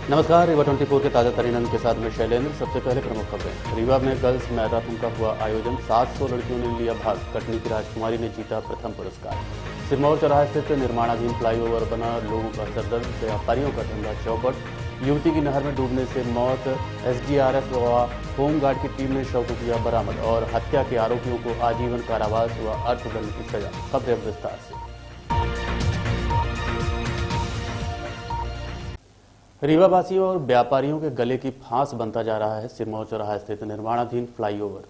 नमस्कार, रीवा 24 के ताजा तरीन अंक के साथ मैं शैलेंद्र। सबसे पहले प्रमुख खबरें। रीवा में गर्ल्स मैराथन का हुआ आयोजन, 700 लड़कियों ने लिया भाग। कटनी की राजकुमारी ने जीता प्रथम पुरस्कार। सिरमौर चौराहे स्थित निर्माणाधीन फ्लाईओवर बना, लोगों का सरदर्द, व्यापारियों का धंधा चौपट। युवती की नहर में डूबने से मौत, एसडीआरएफ व होमगार्ड की टीम ने शव को किया बरामद। और हत्या के आरोपियों को आजीवन कारावास व अर्थदंड की सजा। खबरें विस्तार से। रीवावासियों और व्यापारियों के गले की फांस बनता जा रहा है सिरमौर चौराहा स्थित निर्माणाधीन फ्लाईओवर।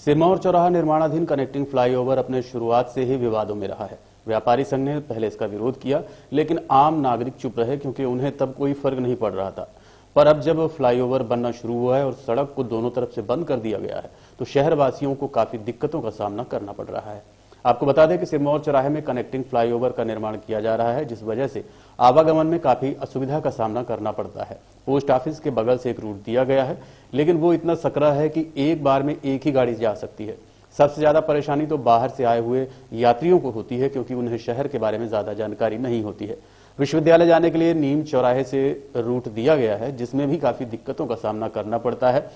सिरमौर चौराहा निर्माणाधीन कनेक्टिंग फ्लाईओवर अपने शुरुआत से ही विवादों में रहा है। व्यापारी संघ ने पहले इसका विरोध किया, लेकिन आम नागरिक चुप रहे क्योंकि उन्हें तब कोई फर्क नहीं पड़ रहा था। पर अब जब फ्लाईओवर बनना शुरू हुआ है और सड़क को दोनों तरफ से बंद कर दिया गया है, तो शहरवासियों को काफी दिक्कतों का सामना करना पड़ रहा है। आपको बता दें कि सिरमौर चौराहे में कनेक्टिंग फ्लाईओवर का निर्माण किया जा रहा है, जिस वजह से आवागमन में काफी असुविधा का सामना करना पड़ता है। पोस्ट ऑफिस के बगल से एक रूट दिया गया है, लेकिन वो इतना सकरा है कि एक बार में एक ही गाड़ी जा सकती है। सबसे ज्यादा परेशानी तो बाहर से आए हुए यात्रियों को होती है, क्योंकि उन्हें शहर के बारे में ज्यादा जानकारी नहीं होती है। विश्वविद्यालय जाने के लिए नीम चौराहे से रूट दिया गया है, जिसमें भी काफी दिक्कतों का सामना करना पड़ता है।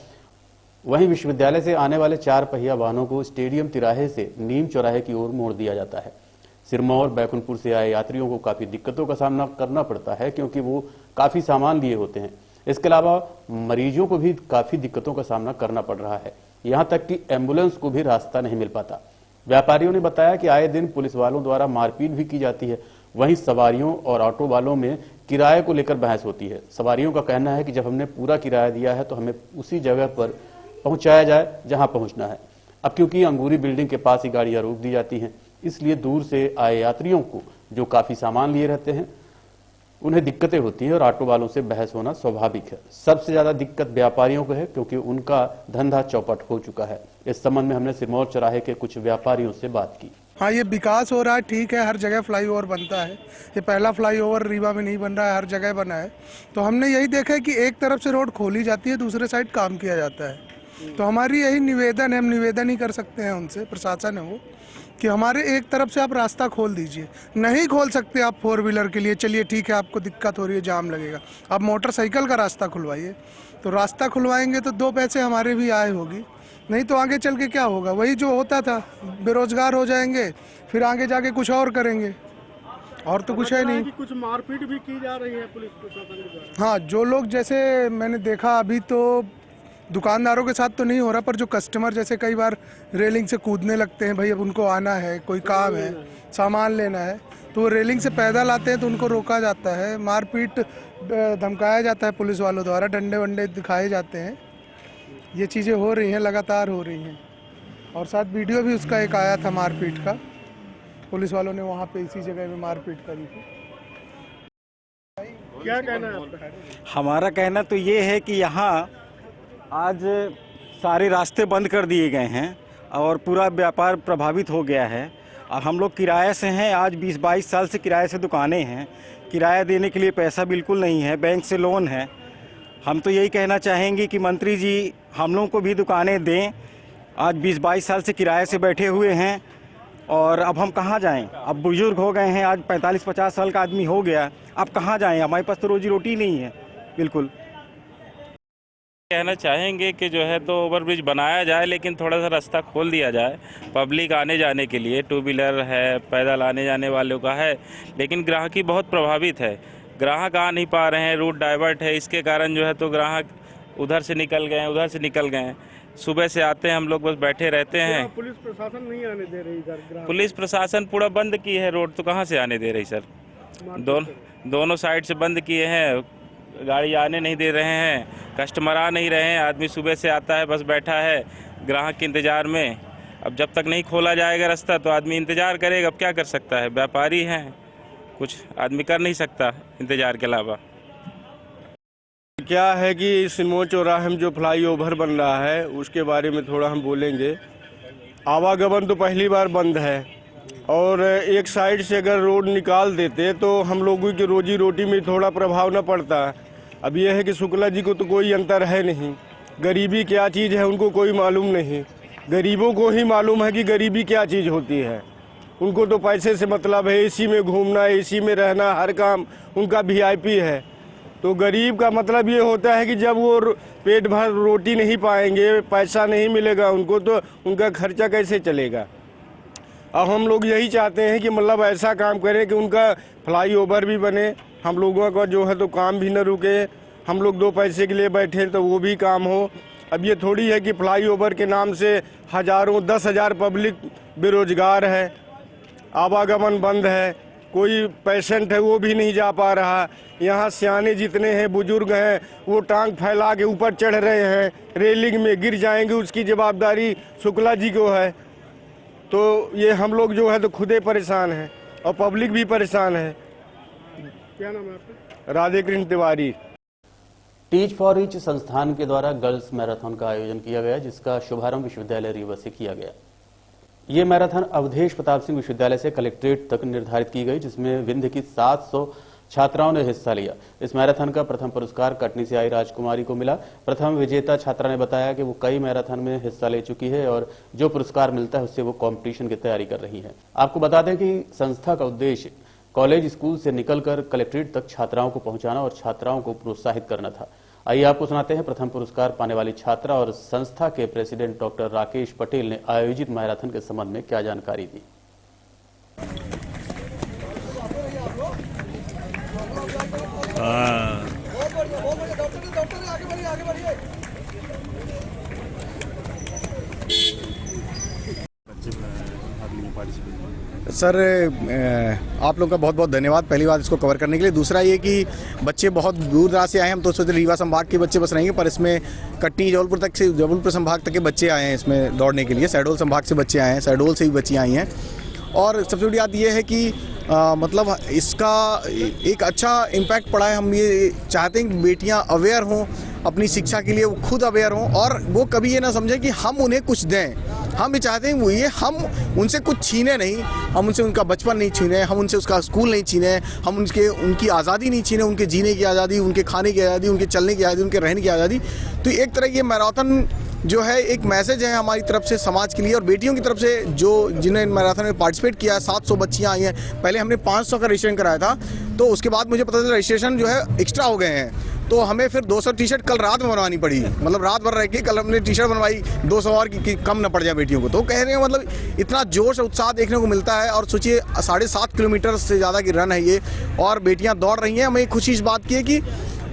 वहीं विश्वविद्यालय से आने वाले 4 पहिया वाहनों को स्टेडियम तिराहे से नीम चौराहे की ओर मोड़ दिया जाता है। सिरमौर बैकुंठपुर से आए यात्रियों को काफी दिक्कतों का सामना करना पड़ता है, क्योंकि वो काफी सामान लिए होते हैं। इसके अलावा मरीजों को भी काफी दिक्कतों का सामना करना पड़ रहा है। यहां तक कि एम्बुलेंस को भी रास्ता नहीं मिल पाता। व्यापारियों ने बताया कि आए दिन पुलिस वालों द्वारा मारपीट भी की जाती है। वहीं सवारियों और ऑटो वालों में किराए को लेकर बहस होती है। सवारियों का कहना है कि जब हमने पूरा किराया दिया है तो हमें उसी जगह पर पहुंचाया जाए जहां पहुंचना है। अब क्योंकि अंगूरी बिल्डिंग के पास ही गाड़ियां रोक दी जाती हैं, इसलिए दूर से आए यात्रियों को, जो काफी सामान लिए रहते हैं, उन्हें दिक्कतें होती हैं और ऑटो वालों से बहस होना स्वाभाविक है। सबसे ज्यादा दिक्कत व्यापारियों को है, क्योंकि उनका धंधा चौपट हो चुका है। इस संबंध में हमने सिरमौर चौराहे के कुछ व्यापारियों से बात की। हाँ, ये विकास हो रहा है, ठीक है, हर जगह फ्लाईओवर बनता है। ये पहला फ्लाईओवर रीवा में नहीं बन रहा है, हर जगह बना है। तो हमने यही देखा है कि एक तरफ से रोड खोली जाती है, दूसरे साइड काम किया जाता है। तो हमारी यही निवेदन है, हम निवेदन ही कर सकते हैं उनसे, प्रशासन है वो, कि हमारे एक तरफ से आप रास्ता खोल दीजिए। नहीं खोल सकते आप 4 व्हीलर के लिए, चलिए ठीक है, आपको दिक्कत हो रही है, जाम लगेगा, आप मोटरसाइकिल का रास्ता खुलवाइए। तो रास्ता खुलवाएंगे तो 2 पैसे हमारे भी आय होगी, नहीं तो आगे चल के क्या होगा, वही जो होता था, बेरोजगार हो जाएंगे, फिर आगे जाके कुछ और करेंगे, और तो कुछ है नहीं। कुछ मारपीट भी की जा रही है पुलिस प्रशासन के द्वारा। हाँ, जो लोग, जैसे मैंने देखा, अभी तो दुकानदारों के साथ तो नहीं हो रहा, पर जो कस्टमर जैसे कई बार रेलिंग से कूदने लगते हैं, भाई अब उनको आना है, कोई काम है, सामान लेना है, तो वो रेलिंग से पैदल आते हैं तो उनको रोका जाता है, मारपीट धमकाया जाता है पुलिस वालों द्वारा, डंडे वंडे दिखाए जाते हैं। ये चीज़ें हो रही हैं, लगातार हो रही हैं। और साथ वीडियो भी उसका एक आया था मारपीट का, पुलिस वालों ने वहाँ पे इसी जगह में मारपीट करी थी। क्या कहना है आपका? हमारा कहना तो ये है कि यहाँ आज सारे रास्ते बंद कर दिए गए हैं और पूरा व्यापार प्रभावित हो गया है। और हम लोग किराए से हैं, आज 20-22 साल से किराए से दुकानें हैं, किराया देने के लिए पैसा बिल्कुल नहीं है, बैंक से लोन है। हम तो यही कहना चाहेंगे कि मंत्री जी हम लोगों को भी दुकानें दें। आज 20-22 साल से किराए से बैठे हुए हैं और अब हम कहाँ जाएं? अब बुजुर्ग हो गए हैं, आज 45-50 साल का आदमी हो गया, अब कहाँ जाएं? हमारे पास तो रोजी रोटी नहीं है। बिल्कुल कहना चाहेंगे कि जो है तो ओवरब्रिज बनाया जाए, लेकिन थोड़ा सा रास्ता खोल दिया जाए पब्लिक आने जाने के लिए। 2 व्हीलर है, पैदल आने जाने वालों का है, लेकिन ग्राहकी बहुत प्रभावित है। ग्राहक आ नहीं पा रहे हैं, रूट डाइवर्ट है, इसके कारण जो है तो ग्राहक उधर से निकल गए, उधर से निकल गए। सुबह से आते हैं हम लोग, बस बैठे रहते हैं। पुलिस प्रशासन नहीं आने दे रही इधर? पुलिस प्रशासन पूरा बंद की है रोड, तो कहाँ से आने दे रही सर? दोनों साइड से बंद किए हैं, गाड़ी आने नहीं दे रहे हैं, कस्टमर आ नहीं रहे हैं। आदमी सुबह से आता है, बस बैठा है ग्राहक के इंतज़ार में। अब जब तक नहीं खोला जाएगा रास्ता तो आदमी इंतज़ार करेगा। अब क्या कर सकता है, व्यापारी हैं, कुछ आदमी कर नहीं सकता इंतज़ार के अलावा। क्या है कि सिरमौर चौराहे में जो फ्लाईओवर बन रहा है उसके बारे में थोड़ा हम बोलेंगे। आवागमन तो पहली बार बंद है, और एक साइड से अगर रोड निकाल देते तो हम लोगों की रोजी रोटी में थोड़ा प्रभाव न पड़ता। अब यह है कि शुक्ला जी को तो कोई अंतर है नहीं, गरीबी क्या चीज़ है उनको कोई मालूम नहीं। गरीबों को ही मालूम है कि गरीबी क्या चीज़ होती है। उनको तो पैसे से मतलब है, एसी में घूमना, एसी में रहना, हर काम उनका वीआईपी है। तो गरीब का मतलब ये होता है कि जब वो पेट भर रोटी नहीं पाएंगे, पैसा नहीं मिलेगा उनको, तो उनका खर्चा कैसे चलेगा। अब हम लोग यही चाहते हैं कि मतलब ऐसा काम करें कि उनका फ्लाईओवर भी बने, हम लोगों का जो है तो काम भी न रुके, हम लोग 2 पैसे के लिए बैठे तो वो भी काम हो। अब ये थोड़ी है कि फ्लाईओवर के नाम से हज़ारों 10,000 पब्लिक बेरोजगार है, आवागमन बंद है, कोई पेशेंट है वो भी नहीं जा पा रहा। यहाँ सियाने जितने हैं, बुजुर्ग हैं, वो टांग फैला के ऊपर चढ़ रहे हैं, रेलिंग में गिर जाएंगे, उसकी जवाबदारी शुक्ला जी को है। तो ये हम लोग जो है तो खुदे परेशान हैं और पब्लिक भी परेशान है। क्या नाम है आपका? Radhe Krishna Tiwari. Teach for reach संस्थान के द्वारा गर्ल्स मैराथन का आयोजन किया गया, जिसका शुभारंभ विश्वविद्यालय रीवा से किया गया। ये मैराथन अवधेश प्रताप सिंह विश्वविद्यालय से कलेक्ट्रेट तक निर्धारित की गई, जिसमें विंध्य की 700 छात्राओं ने हिस्सा लिया। इस मैराथन का प्रथम पुरस्कार कटनी से आई राजकुमारी को मिला। प्रथम विजेता छात्रा ने बताया कि वो कई मैराथन में हिस्सा ले चुकी है और जो पुरस्कार मिलता है उससे वो कंपटीशन की तैयारी कर रही है। आपको बता दें कि संस्था का उद्देश्य कॉलेज स्कूल से निकलकर कलेक्ट्रेट तक छात्राओं को पहुंचाना और छात्राओं को प्रोत्साहित करना था। आइए आपको सुनाते हैं प्रथम पुरस्कार पाने वाली छात्रा और संस्था के प्रेसिडेंट डॉक्टर राकेश पटेल ने आयोजित मैराथन के संबंध में क्या जानकारी दी। सर, आप लोगों का बहुत बहुत धन्यवाद पहली बात इसको कवर करने के लिए। दूसरा ये कि बच्चे बहुत दूर दराज से आए हैं। हम तो सोचते रीवा संभाग के बच्चे बस रहेंगे, पर इसमें कटनी जबलपुर संभाग तक के बच्चे आए हैं इसमें दौड़ने के लिए। शहडोल संभाग से बच्चे आए हैं, शहडोल से भी बच्चियाँ आई हैं। और सबसे बड़ी बात ये है कि मतलब इसका एक अच्छा इम्पैक्ट पड़ा है। हम ये चाहते हैं कि बेटियां अवेयर हों अपनी शिक्षा के लिए, वो खुद अवेयर हों और वो कभी ये ना समझें कि हम उन्हें कुछ दें। हम ये चाहते हैं वो ये हम उनसे कुछ छीने नहीं, हम उनसे उनका बचपन नहीं छीने, हम उनसे उसका स्कूल नहीं छीने, हम उनकी आज़ादी नहीं छीने, उनके जीने की आज़ादी, उनके खाने की आज़ादी, उनके चलने की आज़ादी, उनके रहने की आज़ादी। तो एक तरह ये मैराथन जो है एक मैसेज है हमारी तरफ से समाज के लिए और बेटियों की तरफ से जो जिन्होंने मैराथन में पार्टिसिपेट किया है। 700 बच्चियां आई हैं। पहले हमने 500 का रजिस्ट्रेशन कराया था, तो उसके बाद मुझे पता चला रजिस्ट्रेशन जो है एक्स्ट्रा हो गए हैं, तो हमें फिर 200 टी-शर्ट कल रात में बनवानी पड़ी। मतलब रात भर रह के कल हमने टी-शर्ट बनवाई 200 और की कम न पड़ जाए बेटियों को। तो कह रहे हैं मतलब इतना जोश और उत्साह देखने को मिलता है। और सोचिए 7.5 किलोमीटर से ज़्यादा की रन है ये और बेटियाँ दौड़ रही हैं। हमें खुशी इस बात की है कि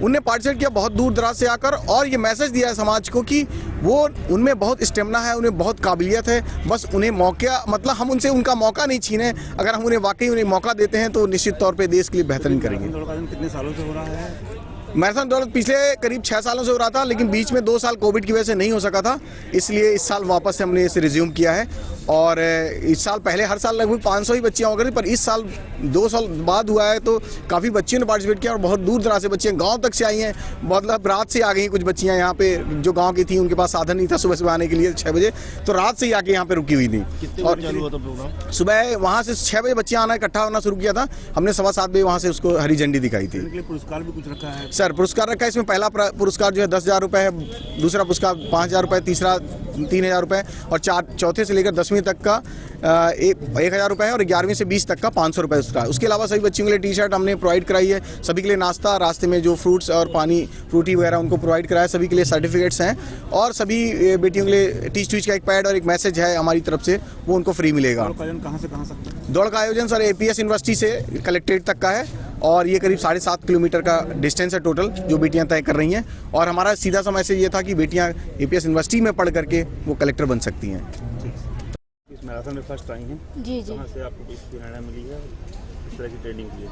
उनने पार्टिसिपेट किया बहुत दूर दराज से आकर और ये मैसेज दिया है समाज को कि वो उनमें बहुत स्टेमिना है, उन्हें बहुत काबिलियत है, बस उन्हें मौका मतलब हम उनसे उनका मौका नहीं छीने। अगर हम उन्हें वाकई उन्हें मौका देते हैं तो निश्चित तौर पे देश के लिए बेहतरीन करेंगे। कितने सालों से हो रहा है? मैराथन दौड़ पिछले करीब 6 सालों से हो रहा था, लेकिन बीच में 2 साल कोविड की वजह से नहीं हो सका था, इसलिए इस साल वापस से हमने इसे रिज्यूम किया है। और इस साल पहले हर साल लगभग 500 ही बच्चियाँ हो गई, पर इस साल 2 साल बाद हुआ है तो काफ़ी बच्चियों ने पार्टिसिपेट किया और बहुत दूर दराज से बच्चियाँ गांव तक से आई हैं। मतलब रात से आ गई कुछ बच्चियाँ यहाँ पे जो गांव की थी, उनके पास साधन नहीं था सुबह आने के लिए 6 बजे, तो रात से ही आके यहाँ पे रुकी हुई थी। और सुबह वहाँ से 6 बजे बच्चियाँ आना इकट्ठा होना शुरू किया था, हमने 7:15 बजे वहाँ से उसको हरी झंडी दिखाई थी। पुरस्कार भी कुछ रखा है? सर पुरस्कार रखा है, इसमें पहला पुरस्कार जो है 10,000 रुपये है, दूसरा पुरस्कार 5,000 रुपये, तीसरा 3,000 रुपये और चौथे से लेकर 10वीं तक का 1,000 रुपये है और 11वीं से 20 तक का 500 रुपये उसका। उसके अलावा सभी बच्चों के लिए टी-शर्ट हमने प्रोवाइड कराई है, सभी के लिए नाश्ता, रास्ते में जो फ्रूट्स और पानी फ्रूटी वगैरह उनको प्रोवाइड कराया, सभी के लिए सर्टिफिकेट्स हैं और सभी बेटियों के लिए टीच का एक पैड और एक मैसेज है हमारी तरफ से, वो उनको फ्री मिलेगा। कहाँ से कहाँ सकते? दौड़ का आयोजन सर APS यूनिवर्सिटी से कलेक्ट्रेट तक का है और ये करीब 7.5 किलोमीटर का डिस्टेंस है टोटल जो बेटियां तय कर रही हैं। और हमारा सीधा सा मैसेज ये था कि बेटियां APS यूनिवर्सिटी में पढ़ करके वो कलेक्टर बन सकती हैं। इस मैराथन में फर्स्ट आई हैं? जी। कहाँ से आपको किस प्रेरणा मिली है इस तरह की ट्रेनिंग के लिए?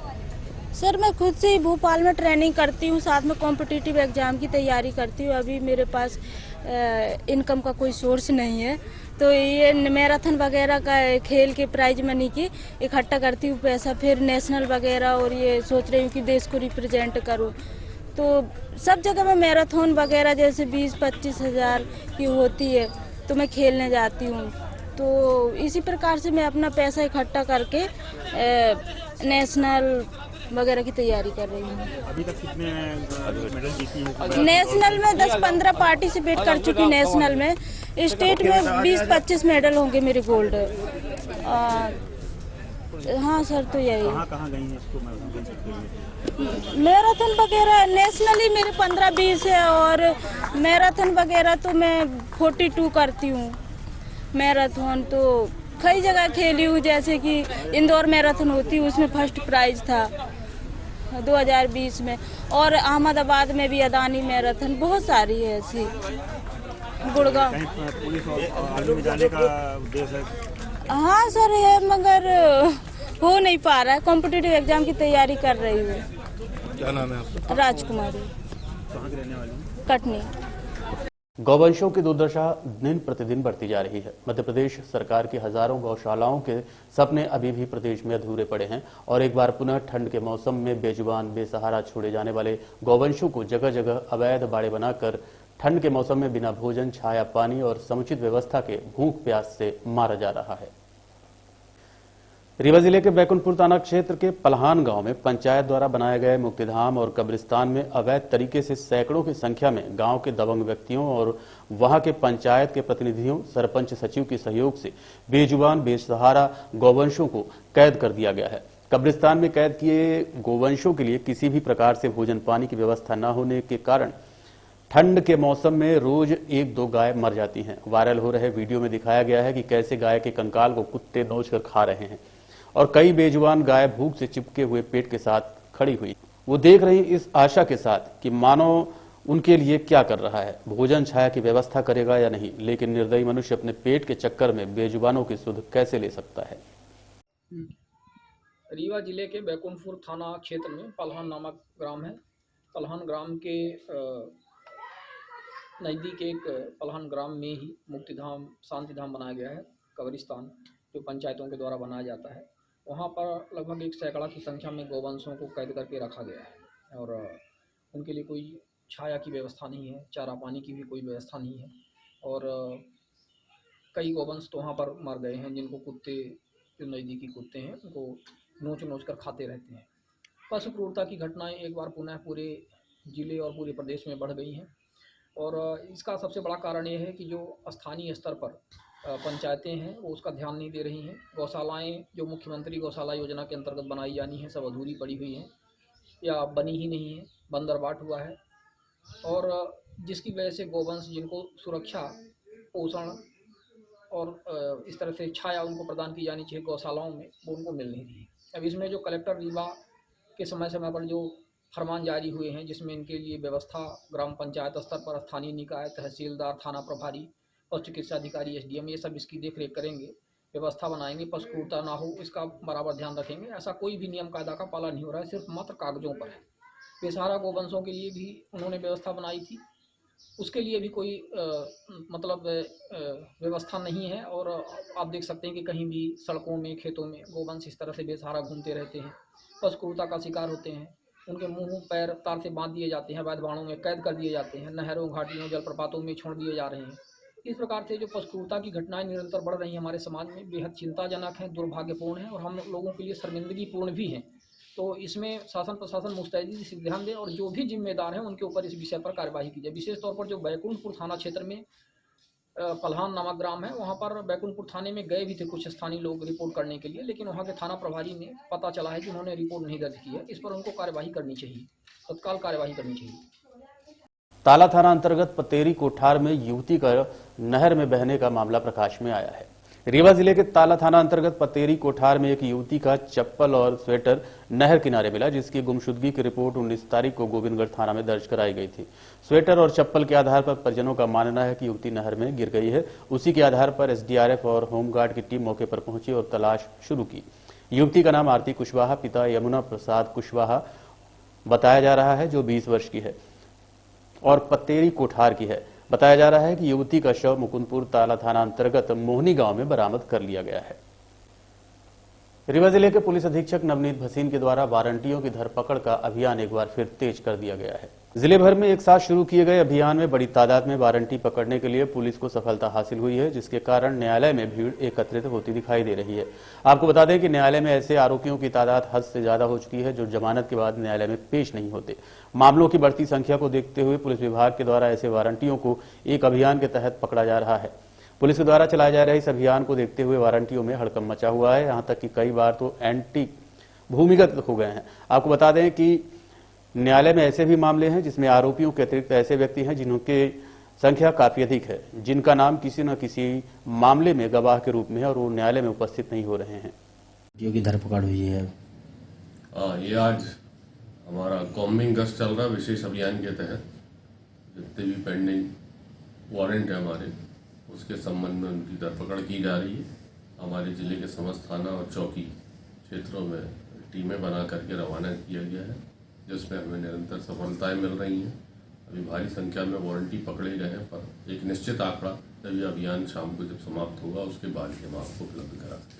सर मैं खुद से ही भोपाल में ट्रेनिंग करती हूँ, साथ में कॉम्पिटिटिव एग्ज़ाम की तैयारी करती हूँ। अभी मेरे पास इनकम का कोई सोर्स नहीं है, तो ये मैराथन वगैरह का खेल के प्राइज मनी की इकट्ठा करती हूँ पैसा, फिर नेशनल वगैरह और ये सोच रही हूँ कि देश को रिप्रेजेंट करूँ। तो सब जगह में मैराथन वगैरह जैसे 20-25 हज़ार की होती है तो मैं खेलने जाती हूँ। तो इसी प्रकार से मैं अपना पैसा इकट्ठा करके नेशनल वगैरह की तैयारी कर रही हूँ। अभी तक कितने मेडल जीती हैं? नेशनल में 10-15 पार्टिसिपेट कर चुकी, नेशनल में, स्टेट में 20-25 मेडल होंगे मेरे गोल्ड। आपको? हाँ सर, तो यही कहाँ गई हैं इसको मैराथन के लिए? मैराथन वगैरह नेशनली मेरे 15-20 है, और मैराथन वगैरह तो मैं 42 करती हूँ। मैराथन तो कई जगह खेली हूँ, जैसे कि इंदौर मैराथन होती है उसमें फर्स्ट प्राइज था 2020 में, और अहमदाबाद में भी अदानी मैराथन, बहुत सारी है ऐसी। गुड़गांव पुलिस और आर्मी में जाने का उद्देश्य है? हाँ सर है, मगर हो नहीं पा रहा है। कॉम्पिटिटिव एग्जाम की तैयारी कर रही हूँ। क्या नाम है आपका? राजकुमारी। कहाँ की रहने वाली हैं? कटनी। गौवंशों की दुर्दशा दिन प्रतिदिन बढ़ती जा रही है। मध्य प्रदेश सरकार की हजारों गौशालाओं के सपने अभी भी प्रदेश में अधूरे पड़े हैं, और एक बार पुनः ठंड के मौसम में बेजुबान बेसहारा छोड़े जाने वाले गौवंशों को जगह जगह अवैध बाड़े बनाकर ठंड के मौसम में बिना भोजन, छाया, पानी और समुचित व्यवस्था के भूख प्यास से मारा जा रहा है। रीवा जिले के बैकुंठपुर थाना क्षेत्र के पलहान गांव में पंचायत द्वारा बनाए गए मुक्तिधाम और कब्रिस्तान में अवैध तरीके से सैकड़ों की संख्या में गांव के दबंग व्यक्तियों और वहां के पंचायत के प्रतिनिधियों, सरपंच, सचिव के सहयोग से बेजुबान बेसहारा गौवंशों को कैद कर दिया गया है। कब्रिस्तान में कैद किए गौवंशों के लिए किसी भी प्रकार से भोजन पानी की व्यवस्था न होने के कारण ठंड के मौसम में रोज 1-2 गाय मर जाती हैं। वायरल हो रहे वीडियो में दिखाया गया है कि कैसे गाय के कंकाल को कुत्ते नोच कर खा रहे हैं, और कई बेजुबान गाय भूख से चिपके हुए पेट के साथ खड़ी हुई। वो देख रही इस आशा के साथ कि मानो उनके लिए क्या कर रहा है, भोजन छाया की व्यवस्था करेगा या नहीं, लेकिन निर्दयी मनुष्य अपने पेट के चक्कर में बेजुबानों की सुध कैसे ले सकता है। रीवा जिले के बैकुंठपुर थाना क्षेत्र में पलहान नामक ग्राम है। पलहान ग्राम के नज़दीक एक पलहान ग्राम में ही मुक्तिधाम, शांतिधाम बनाया गया है, कब्रिस्तान, जो पंचायतों के द्वारा बनाया जाता है। वहाँ पर लगभग 1 सैकड़ा की संख्या में गौवंशों को कैद करके रखा गया है, और उनके लिए कोई छाया की व्यवस्था नहीं है, चारा पानी की भी कोई व्यवस्था नहीं है, और कई गौवंश तो वहाँ पर मर गए हैं, जिनको कुत्ते, जो नज़दीकी कुत्ते हैं, उनको नोच नोच कर खाते रहते हैं। पशु क्रूरता की घटनाएं एक बार पुनः पूरे जिले और पूरे प्रदेश में बढ़ गई हैं, और इसका सबसे बड़ा कारण ये है कि जो स्थानीय स्तर पर पंचायतें हैं वो उसका ध्यान नहीं दे रही हैं। गौशालाएं जो मुख्यमंत्री गौशाला योजना के अंतर्गत बनाई जानी है, सब अधूरी पड़ी हुई हैं या बनी ही नहीं है, बंदरबाट हुआ है, और जिसकी वजह से गौवंश जिनको सुरक्षा, पोषण और इस तरह से छाया उनको प्रदान की जानी चाहिए गौशालाओं में, वो उनको मिल नहीं रही है। अब इसमें जो कलेक्टर रीवा के समय समय पर जो फरमान जारी हुए हैं, जिसमें इनके लिए व्यवस्था ग्राम पंचायत स्तर पर स्थानीय निकाय, तहसीलदार, थाना प्रभारी और चिकित्सा अधिकारी, SDM, ये सब इसकी देखरेख करेंगे, व्यवस्था बनाएंगे, पशु क्रूरता ना हो इसका बराबर ध्यान रखेंगे। ऐसा कोई भी नियम कायदा का पालन नहीं हो रहा है, सिर्फ मात्र कागजों पर है। बेसहारा गौवंशों के लिए भी उन्होंने व्यवस्था बनाई थी, उसके लिए भी कोई व्यवस्था नहीं है, और आप देख सकते हैं कि कहीं भी सड़कों में, खेतों में गौवंश इस तरह से बेसहारा घूमते रहते हैं, पशु क्रूरता का शिकार होते हैं, उनके मुंह पैर तार से बांध दिए जाते हैं, अवैध बाड़ों में कैद कर दिए जाते हैं, नहरों, घाटियों, जलप्रपातों में छोड़ दिए जा रहे हैं। इस प्रकार से जो पशु क्रूरता की घटनाएं निरंतर बढ़ रही हैं हमारे समाज में, बेहद चिंताजनक हैं, दुर्भाग्यपूर्ण हैं, और हम लोगों के लिए शर्मिंदगीपूर्ण भी हैं। तो इसमें शासन प्रशासन मुस्तैदी से ध्यान दे, और जो भी जिम्मेदार हैं उनके ऊपर इस विषय पर कार्यवाही की जाए। विशेष तौर पर जो बैकुंठपुर थाना क्षेत्र में पलहान नामक ग्राम है, वहाँ पर बैकुंठपुर थाने में गए भी थे कुछ स्थानीय लोग रिपोर्ट करने के लिए, लेकिन वहाँ के थाना प्रभारी ने पता चला है कि उन्होंने रिपोर्ट नहीं दर्ज की है। इस पर उनको कार्यवाही करनी चाहिए, तत्काल कार्यवाही करनी चाहिए। ताला थाना अंतर्गत पतेरी कोठार में युवती का नहर में बहने का मामला प्रकाश में आया है। रीवा जिले के ताला थाना अंतर्गत पतेरी कोठार में एक युवती का चप्पल और स्वेटर नहर किनारे मिला, जिसकी गुमशुदगी की रिपोर्ट 19 तारीख को गोविंदगढ़ थाना में दर्ज कराई गई थी। स्वेटर और चप्पल के आधार पर परिजनों का मानना है कि युवती नहर में गिर गई है। उसी के आधार पर SDRF और होमगार्ड की टीम मौके पर पहुंची और तलाश शुरू की। युवती का नाम आरती कुशवाहा, पिता यमुना प्रसाद कुशवाहा बताया जा रहा है, जो 20 वर्ष की है और पतेरी कोठार की है। बताया जा रहा है कि युवती का शव मुकुंदपुर ताला थाना अंतर्गत मोहनी गांव में बरामद कर लिया गया है। रीवा जिले के पुलिस अधीक्षक नवनीत भसीन के द्वारा वारंटियों की धरपकड़ का अभियान एक बार फिर तेज कर दिया गया है। जिले भर में एक साथ शुरू किए गए अभियान में बड़ी तादाद में वारंटी पकड़ने के लिए पुलिस को सफलता हासिल हुई है, जिसके कारण न्यायालय में भीड़ एकत्रित होती दिखाई दे रही है। आपको बता दें कि न्यायालय में ऐसे आरोपियों की तादाद हद से ज्यादा हो चुकी है जो जमानत के बाद न्यायालय में पेश नहीं होते। मामलों की बढ़ती संख्या को देखते हुए पुलिस विभाग के द्वारा ऐसे वारंटियों को एक अभियान के तहत पकड़ा जा रहा है। पुलिस के द्वारा चलाए जा रहे इस अभियान को देखते हुए वारंटियों में हड़कंप मचा हुआ है। यहां तक कि कई बार तो एंटी भूमिगत हो गए हैं। आपको बता दें कि न्यायालय में ऐसे भी मामले हैं जिसमें आरोपियों के अतिरिक्त ऐसे व्यक्ति हैं जिनकी संख्या काफी अधिक है, जिनका नाम किसी न किसी मामले में गवाह के रूप में है और वो न्यायालय में उपस्थित नहीं हो रहे हैं। की धरपकड़ हुई है। ये आज हमारा कॉम्बिंग गश्त चल रहा विशेष अभियान के तहत जितने भी पेंडिंग वारंट है हमारे, उसके संबंध में उनकी धरपकड़ की जा रही है। हमारे जिले के समस्त थाना और चौकी क्षेत्रों में टीमें बना करके रवाना किया गया है, जिसमें हमें निरंतर सफलताएं मिल रही हैं। अभी भारी संख्या में वारंटी पकड़े गए हैं, पर एक निश्चित आंकड़ा जब ये अभियान शाम को जब समाप्त होगा उसके बाद ही हम आपको उपलब्ध करा सकते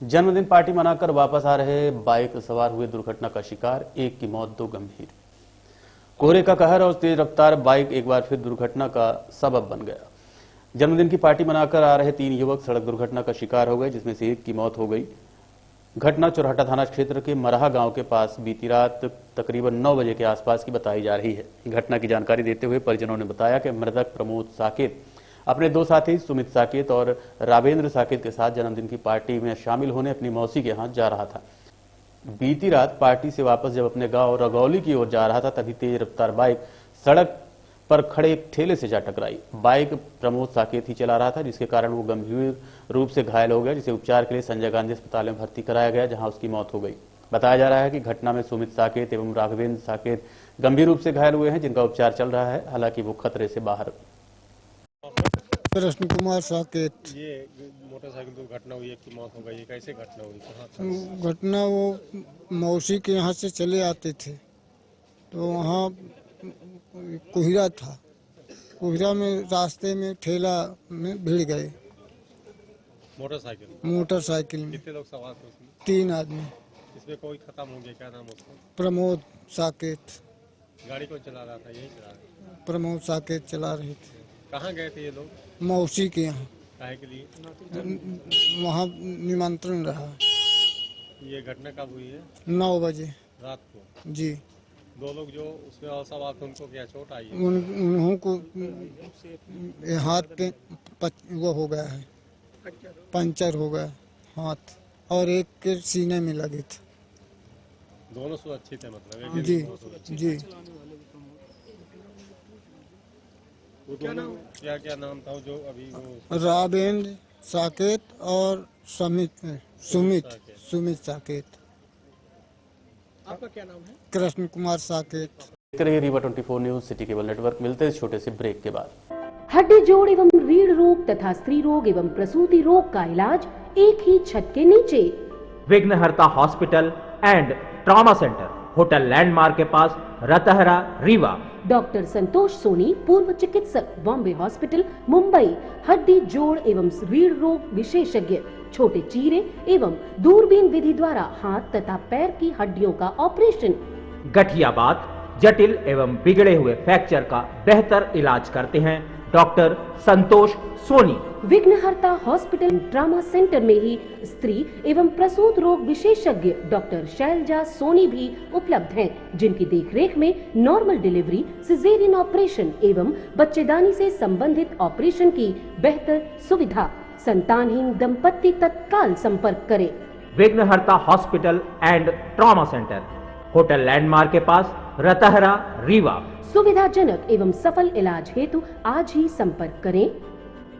हैं। जन्मदिन पार्टी मनाकर वापस आ रहे बाइक सवार हुए दुर्घटना का शिकार, एक की मौत, 2 गंभीर। कोहरे का कहर और तेज रफ्तार बाइक एक बार फिर दुर्घटना का सबब बन गया। जन्मदिन की पार्टी मनाकर आ रहे 3 युवक सड़क दुर्घटना का शिकार हो गए, जिसमें से एक की मौत हो गई। घटना चौराहा थाना क्षेत्र के मरहा गांव के पास बीती रात तकरीबन 9 बजे के आसपास की बताई जा रही है। घटना की जानकारी देते हुए परिजनों ने बताया कि मृतक प्रमोद साकेत अपने 2 साथी सुमित साकेत और रावेंद्र साकेत के साथ जन्मदिन की पार्टी में शामिल होने अपनी मौसी के यहाँ जा रहा था। बीती रात पार्टी से वापस जब अपने गांव रगौली की ओर जा रहा था, तभी तेज रफ्तार बाइक सड़क पर खड़े एक ठेले से जा टकराई। बाइक प्रमोद साकेत ही चला रहा था, जिसके कारण वो गंभीर रूप से घायल हो गया, जिसे उपचार के लिए संजय गांधी अस्पताल में भर्ती कराया गया, जहां उसकी मौत हो गई। बताया जा रहा है कि घटना में सुमित साकेत एवं राघवेंद्र साकेत गंभीर रूप से घायल हुए हैं, जिनका उपचार चल रहा है, हालांकि वो खतरे से बाहर। कृष्ण कुमार साकेत। ये मोटरसाइकिल दुर्घटना हुई, एक की मौत हो गई, कैसे घटना हुई? कहाँ घटना वो मौसी के यहाँ से चले आते थे, तो वहाँ कोहिरा था। कोहिरा में रास्ते में ठेला में भिड़ गए। मोटरसाइकिल में कितने लोग सवार थे उसमें? 3 आदमी। इसमें कोई खत्म हो गया, क्या नाम उसका? प्रमोद साकेत। गाड़ी कौन चला रहा था? यही चला रहा था। प्रमोद साकेत चला रहे थे। कहाँ गए थे ये लोग? मौसी के यहाँ। काहे के लिए? वहाँ निमंत्रण रहा। ये घटना कब हुई है? 9 बजे रात को। जी। 2 लोग जो उसमें और सवार थे उनको क्या चोट आई है? उन्हों को हाथ पे वो हो गया है, पंचर हो गया हाथ, और एक के सीने में लगे थे। दोनों सुरक्षित है मतलब? जी जी। क्या नाम था जो अभी वो? रावेंद्र साकेत और सुमित साकेत। आपका क्या नाम है? कृष्ण कुमार साकेत। देखते रहिए Rewa 24 news city cable network. मिलते हैं छोटे से ब्रेक के बाद। हड्डी जोड़ एवं रीढ़ रोग तथा स्त्री रोग एवं प्रसूति रोग का इलाज एक ही छत के नीचे। विघ्नहर्ता hospital and trauma centre, hotel landmark के पास, रतहरा, रीवा। डॉक्टर संतोष सोनी, पूर्व चिकित्सक, बॉम्बे हॉस्पिटल, मुंबई। हड्डी जोड़ एवं रीढ़ रोग विशेषज्ञ, छोटे चीरे एवं दूरबीन विधि द्वारा हाथ तथा पैर की हड्डियों का ऑपरेशन। गठियाबात, जटिल एवं बिगड़े हुए फ्रैक्चर का बेहतर इलाज करते हैं डॉक्टर संतोष सोनी। विघ्नहर्ता हॉस्पिटल ट्रॉमा सेंटर में ही स्त्री एवं प्रसूत रोग विशेषज्ञ डॉक्टर शैलजा सोनी भी उपलब्ध हैं, जिनकी देखरेख में नॉर्मल डिलीवरी, सिजेरियन ऑपरेशन एवं बच्चेदानी से संबंधित ऑपरेशन की बेहतर सुविधा। संतानहीन दंपत्ति तत्काल संपर्क करें। विघ्नहर्ता hospital and trauma centre, hotel landmark के पास, रतहरा, रीवा। सुविधाजनक एवं सफल इलाज हेतु आज ही संपर्क करें।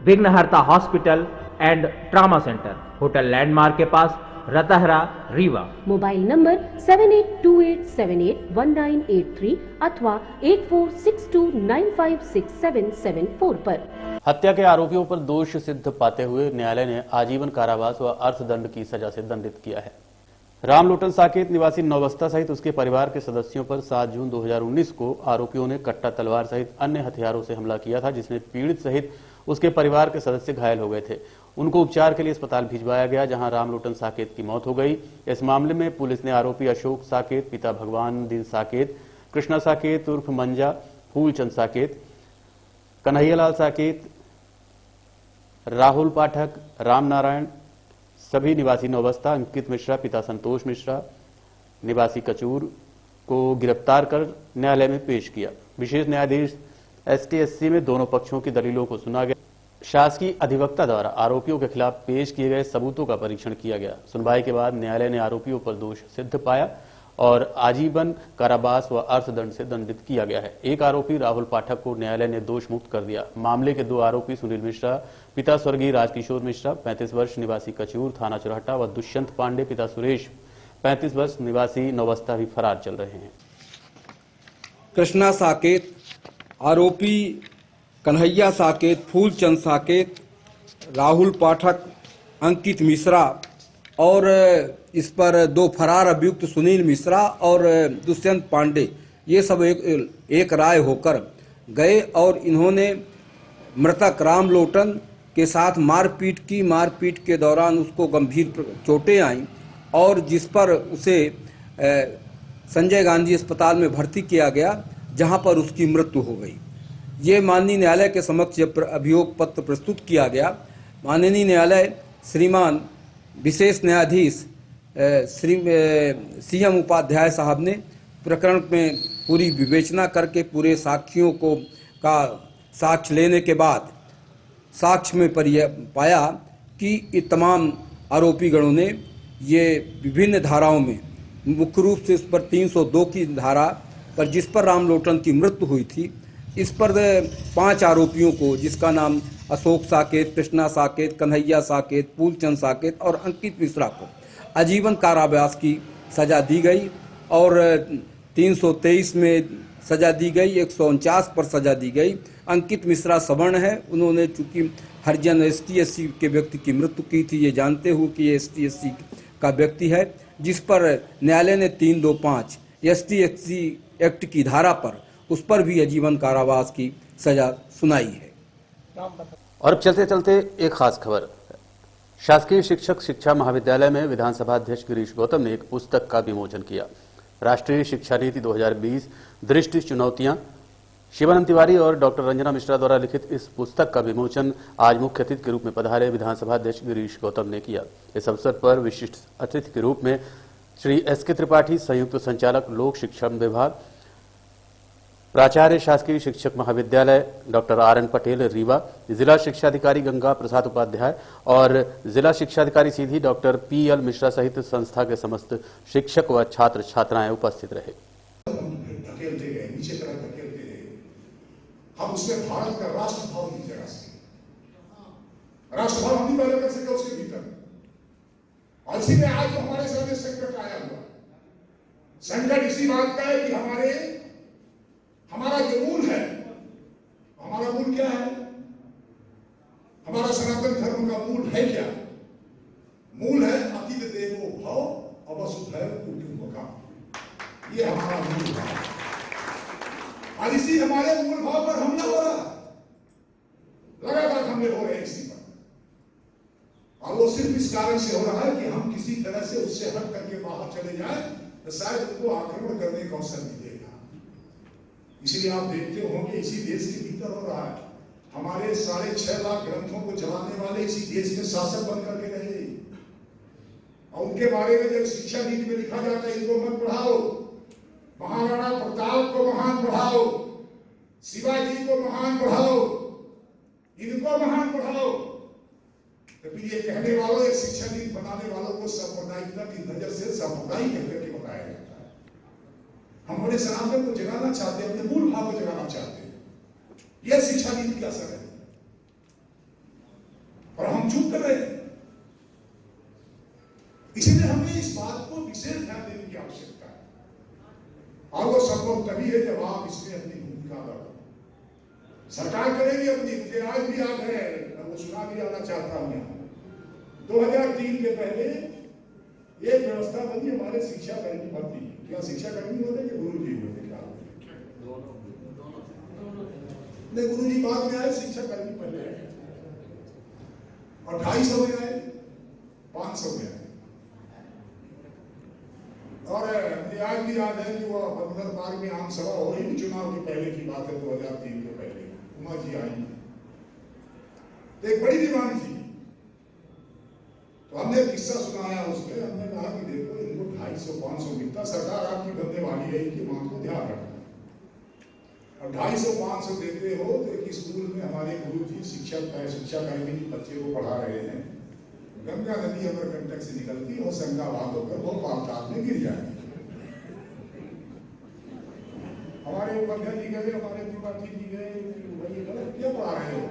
विघ्नहर्ता hospital and trauma centre, hotel landmark के पास, रतहरा, रीवा। मोबाइल नंबर 7828781983 अथवा 8462956774 पर। हत्या के आरोपियों पर दोष सिद्ध पाते हुए न्यायालय ने आजीवन कारावास व अर्थदंड की सजा से दंडित किया है। रामलोटन साकेत निवासी नौबस्ता सहित उसके परिवार के सदस्यों पर 7 जून 2019 को आरोपियों ने कट्टा, तलवार सहित अन्य हथियारों से हमला किया था, जिसमें पीड़ित सहित उसके परिवार के सदस्य घायल हो गए थे। उनको उपचार के लिए अस्पताल भिजवाया गया, जहां रामलोटन साकेत की मौत हो गई। इस मामले में पुलिस ने आरोपी अशोक साकेत, पिता भगवान दिन साकेत, कृष्णा साकेत उर्फ मंजा, फूलचंद साकेत, कन्हैयालाल साकेत, राहुल पाठक, राम नारायण, सभी निवासी नौबस्ता, अंकित मिश्रा, पिता संतोष मिश्रा निवासी कचूर को गिरफ्तार कर न्यायालय में पेश किया। विशेष न्यायाधीश ST-SC में दोनों पक्षों की दलीलों को सुना गया। शासकीय अधिवक्ता द्वारा आरोपियों के खिलाफ पेश किए गए सबूतों का परीक्षण किया गया। सुनवाई के बाद न्यायालय ने आरोपियों पर दोष सिद्ध पाया और आजीवन कारावास व अर्थदंड से दंडित किया गया है। एक आरोपी राहुल पाठक को न्यायालय ने दोष मुक्त कर दिया। मामले के दो आरोपी सुनील मिश्रा पिता स्वर्गीय राजकिशोर मिश्रा 35 वर्ष निवासी कचूर थाना चुरहटा व दुष्यंत पांडे पिता सुरेश 35 वर्ष निवासी नौबस्ता भी फरार चल रहे हैं। कृष्णा साकेत, आरोपी कन्हैया साकेत, फूलचंद साकेत, राहुल पाठक, अंकित मिश्रा और इस पर दो फरार अभियुक्त सुनील मिश्रा और दुष्यंत पांडे, ये सब एक राय होकर गए और इन्होंने मृतक राम लोटन के साथ मारपीट की। मारपीट के दौरान उसको गंभीर चोटें आईं और जिस पर उसे संजय गांधी अस्पताल में भर्ती किया गया, जहां पर उसकी मृत्यु हो गई। ये माननीय न्यायालय के समक्ष जब अभियोग पत्र प्रस्तुत किया गया, माननीय न्यायालय श्रीमान विशेष न्यायाधीश श्री CM उपाध्याय साहब ने प्रकरण में पूरी विवेचना करके पूरे साक्षियों का साक्ष्य लेने के बाद साक्ष्य में पाया कि ये तमाम आरोपी गणों ने ये विभिन्न धाराओं में, मुख्य रूप से इस पर 302 की धारा पर जिस पर राम लोटन की मृत्यु हुई थी, इस पर 5 आरोपियों को, जिसका नाम अशोक साकेत, कृष्णा साकेत, कन्हैया साकेत, फूलचंद साकेत और अंकित मिश्रा को आजीवन कारावास की सजा दी गई और 323 में सजा दी गई, 149 पर सजा दी गई। अंकित मिश्रा सवर्ण है, उन्होंने चूंकि हरिजन ST-SC के व्यक्ति की मृत्यु की थी, ये जानते हुए कि ये ST-SC का व्यक्ति है, जिस पर न्यायालय ने 325 ST-SC एक्ट की धारा पर उस पर भी आजीवन कारावास की सजा सुनाई है। और अब चलते चलते एक खास खबर। शासकीय शिक्षक शिक्षा महाविद्यालय में विधानसभा अध्यक्ष गिरीश गौतम ने एक पुस्तक का विमोचन किया। राष्ट्रीय शिक्षा नीति 2020 दृष्टि चुनौतियां, शिवानंद तिवारी और डॉक्टर रंजना मिश्रा द्वारा लिखित इस पुस्तक का विमोचन आज मुख्य अतिथि के रूप में पधारे विधानसभा अध्यक्ष गिरीश गौतम ने किया। इस अवसर पर विशिष्ट अतिथि के रूप में श्री SK त्रिपाठी, संयुक्त संचालक लोक शिक्षण विभाग, प्राचार्य शासकीय शिक्षक महाविद्यालय डॉक्टर RN पटेल रीवा, जिला शिक्षा अधिकारी गंगा प्रसाद उपाध्याय और जिला शिक्षा अधिकारी सीधी डॉक्टर PL मिश्रा सहित संस्था के समस्त शिक्षक व छात्र छात्राएं उपस्थित रहे। धकेलते गए, नीचे तरफ धकेलते गए, हम उसमें भारत का राष्ट्रभाव की जगह से, राष्ट्रभाव हम नहीं पैदा कर सके उसके भीतर, और इसी में आज हमारे सामने संकट आया हुआ। संकट इसी बात का है कि हमारा जो मूल है, हमारा मूल क्या है? हमारा सनातन धर्म का मूल है क्या? मूल है अतिथ देवो भव अवसुधैव कुटुम्बकम्। ये हमारा मूल भाव, और इसी हमारे मूल भाव पर हमला हो रहा, लगातार हमले हो रहे हैं इसी पर, और वो सिर्फ इस कारण से हो रहा है कि हम किसी तरह से उससे हट करके बाहर चले जाएं तो शायद उनको आक्रमण करने का अवसर मिलेगा। इसलिए आप देखते होंगे इसी देश के भीतर हो रहा है। हमारे 6.5 लाख ग्रंथों को चलाने वाले इसी देश के शासक बन करके रहे, और उनके बारे में जब शिक्षा नीति में लिखा जाता है इनको मत पढ़ाओ, महाराणा प्रताप को महान पढ़ाओ, शिवाजी को महान पढ़ाओ, इनको महान पढ़ाओ, तो फिर ये कहने वालों, ये शिक्षा नीति बनाने वालों को सांप्रदायिकता की नजर से सांप्रदायिक करके बताया जाता है। हम अपने सनातन को जगाना चाहते हैं, अपने मूल भाव को जगाना चाहते हैं। यह शिक्षा नीति का असर है, और हम चुप कर रहे हैं। इसीलिए हमें इस बात को विशेष ध्यान देने की आवश्यकता है, और वो संभव तभी है जब आप इसमें अपनी भूमिका अदा करें। सरकार करेगी अपनी, मुझे आज भी याद है, मैं वो सुना भी आना चाहता हूं। 2003 के पहले एक व्यवस्था बनी हमारे शिक्षा कर्मी भर्ती। क्या शिक्षा कर्मी होते कि गुरु जी होते? क्या नहीं, गुरु जी बाद में आए, शिक्षा कर्मी पहले आए, और 250 में आए, 500 में आए। और मुझे आज भी याद है कि वो बंदर पार्क में आम सभा हो रही, चुनाव के पहले की बात है, 2003 के पहले उमा जी आई, तो एक बड़ी डिमांड थी। तो हमने किस्सा सुनाया उसमें, हमने कहा कि देखो इनको 250-500 मिलता, सरकार आपकी बनने वाली है, इनकी मांग को ध्यान रखना। अब 250-500 देते हो तो एक स्कूल में हमारे गुरुजी शिक्षा कर्मी बच्चे को पढ़ा रहे हैं, गंगा नदी अमरकंटक से निकलती है और संगाबाद होकर वो पाताल में गिर जाएगी। हमारे उपाध्याय जी गए, हमारे त्रिपाठी जी गए, भाई गलत क्या पढ़ा रहे हो?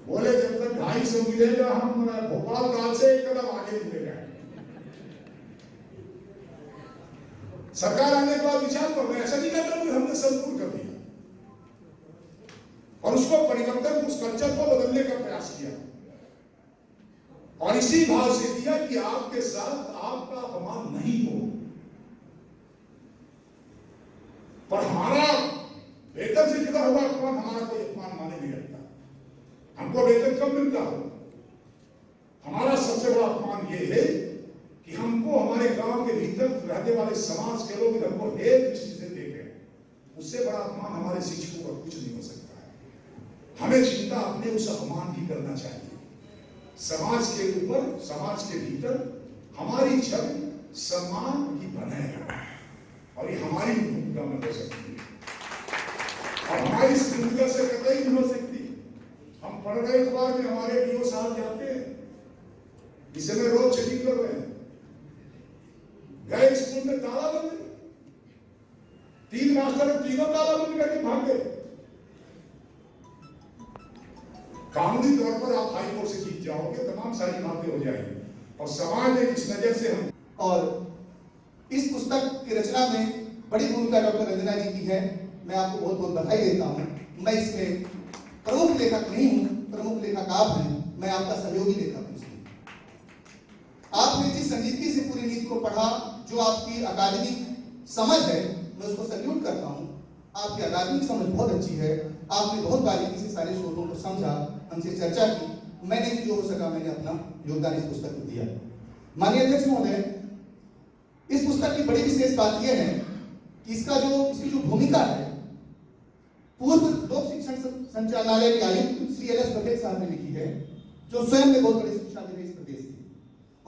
बोले जब तक 250 मिलेगा हम भोपाल काल से एक कदम आगे निकल जाएंगे। सरकार आने के बाद विचार कर रहे, ऐसा नहीं कहता कि हमने सब दूर कर दिया और उसको परिवर्तन, उस कल्चर को बदलने का प्रयास किया और इसी भाव से दिया कि आपके साथ आपका अपमान नहीं हो, पर हमारा वेतन से जुड़ा हुआ अपमान हमारा कोई अपमान माने नहीं रखता। हमको वेतन कब मिलता हो? हमारा सबसे बड़ा अपमान यह है कि हमको हमारे गांव के भीतर रहने वाले समाज के लोग हमको हेय दृष्टि से देखे, उससे बड़ा अपमान हमारे शिक्षकों का कुछ नहीं हो सकता है। हमें चिंता अपने उस अपमान की करना चाहिए। समाज के ऊपर, समाज के भीतर हमारी छवि सम्मान की बने और ये हमारी भूमिका में हो सकती है और हमारी इस भूमिका से कतई नहीं हो सकती। हम पढ़ रहे अखबार में हमारे डीओ साहब जाते हैं, इस समय रोज चेकिंग कर रहे हैं, गए स्कूल में ताला बंद, 3 मास्टर तीनों ताला बंद करके भाग गए। कानूनी तौर पर आप हाई कोर्ट से जीत जाओगे, तमाम सारी बातें हो जाएंगी और समाज ने इस नजर से हम और इस पुस्तक की रचना में बड़ी भूमिका डॉक्टर रंजना जी की है। मैं आपको बहुत बहुत बधाई देता हूँ। मैं इसमें प्रमुख लेखक नहीं हूँ, प्रमुख लेखक आप हैं, मैं आपका सहयोगी लेखक हूँ। आपने जिस संजीदगी से पूरी नीति को पढ़ा, जो आपकी अकादमिक समझ है, मैं उसको सल्यूट करता हूँ। आपकी अकादमिक समझ बहुत अच्छी है, आपने बहुत बारीकी से सारे स्रोतों को समझा, हमसे चर्चा की। मैंने भी जो हो सका मैंने अपना योगदान इस पुस्तक में दिया। माननीय अध्यक्ष महोदय, इस पुस्तक की बड़ी विशेष बात यह है कि इसकी जो भूमिका है, पूर्व लोक शिक्षण संचालनालय के आयुक्त श्री एल.एस. पटेल साहब ने लिखी है, जो स्वयं में बहुत बड़ी शिक्षा दे रहे इस प्रदेश की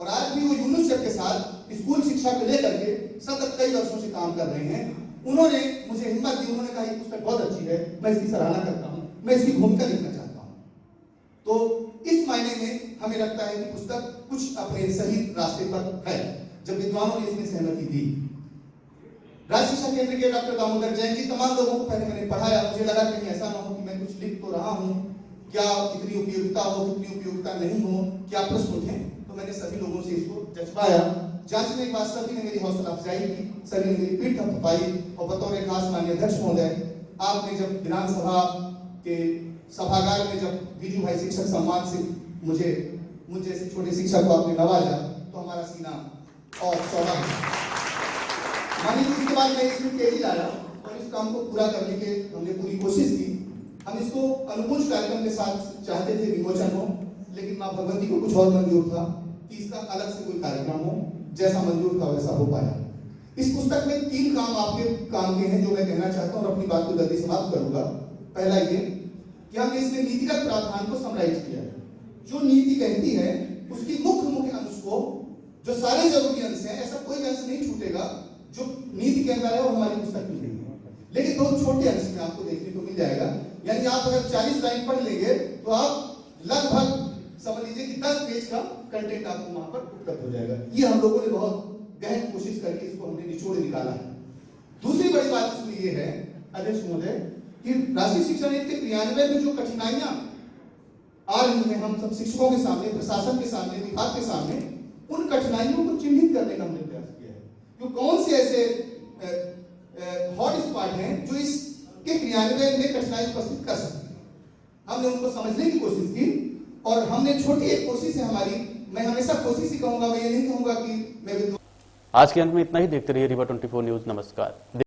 और आज भी वो यूनिसेफ के साथ स्कूल शिक्षा को लेकर के सतत कई वर्षों से काम कर रहे हैं। उन्होंने मुझे हिम्मत दी, उन्होंने कहा ये पुस्तक बहुत अच्छी है, मैं इसकी सराहना करता हूँ, मैं इसकी भूमिका लिखना चाहता हूँ। तो इस मायने में हमें लगता है कि पुस्तक कुछ अपने सही रास्ते पर है, जब विद्वानों ने इसमें सहमति दी। राज्य शिक्षा केंद्र के डॉक्टर दामोदर जैन जी, तमाम लोगों को पहले मैंने पढ़ाया, मुझे लगा कहीं ऐसा ना हो कि मैं कुछ लिख तो रहा हूँ, क्या कितनी उपयोगिता हो, कितनी उपयोगिता नहीं हो, क्या प्रश्न उठे, तो मैंने सभी लोगों से इसको जचवाया। जांचने के बाद सभी ने मेरी हौसला अफजाई की, सभी ने मेरी पीठ थपथपाई और बतौर खास माननीय अध्यक्ष महोदय, आपने जब विधानसभा के सभागार में जब बीजू भाई शिक्षक सम्मान से मुझे जैसे छोटे शिक्षक को आपने नवाजा, तो हमारा सीना और चौड़ा है। मानिए इसके बाद मैं इसमें तेजी लाया और इस काम को पूरा करने के हमने पूरी कोशिश की। हम इसको अनुपूज कार्यक्रम के साथ चाहते थे विमोचन हो, लेकिन मां भगवती को कुछ और मंजूर था कि इसका अलग से कोई कार्यक्रम हो, जैसा मंजूर था वैसा हो पाया। इस पुस्तक में 3 काम आपके काम के हैं जो मैं कहना चाहता हूँ और अपनी बात को जल्दी समाप्त करूंगा। पहला ये कि हमने इसमें नीतिगत प्रावधान को समराइज किया है। जो नीति कहती है उसकी मुख्य अंश को, जो सारे जरूरी अंश हैं, ऐसा कोई अंश नहीं छूटेगा जो नीति के अंदर है और हमारी पुस्तक में नहीं है, लेकिन बहुत छोटे अंश में आपको देखने को मिल जाएगा। यानी आप अगर 40 लाइन पढ़ लेंगे तो आप लगभग समझ लीजिए कि 10 पेज का कंटेंट आपको वहां पर उपलब्ध हो जाएगा। ये हम लोगों ने बहुत गहन कोशिश करके इसको हमने निचोड़ निकाला है। दूसरी बड़ी बात इसमें ये है अध्यक्ष महोदय कि राष्ट्रीय शिक्षा नीति के क्रियान्वयन में जो कठिनाइयां आ रही हैं हम सब शिक्षकों के सामने, प्रशासन के सामने, विभाग के सामने, उन कठिनाइयों को चिन्हित करने का हमने प्रयास किया है। तो कौन से ऐसे हॉट स्पॉट हैं जो इसके क्रियान्वयन में कठिनाई उपस्थित कर सकते हैं, हमने उनको समझने की कोशिश की और हमने छोटी एक कोशिश है हमारी, मैं हमेशा कोशिश ही कहूंगा, मैं ये नहीं कहूंगा कि मैं। आज के अंत में इतना ही। देखते रहिए रिवा 24 न्यूज। नमस्कार।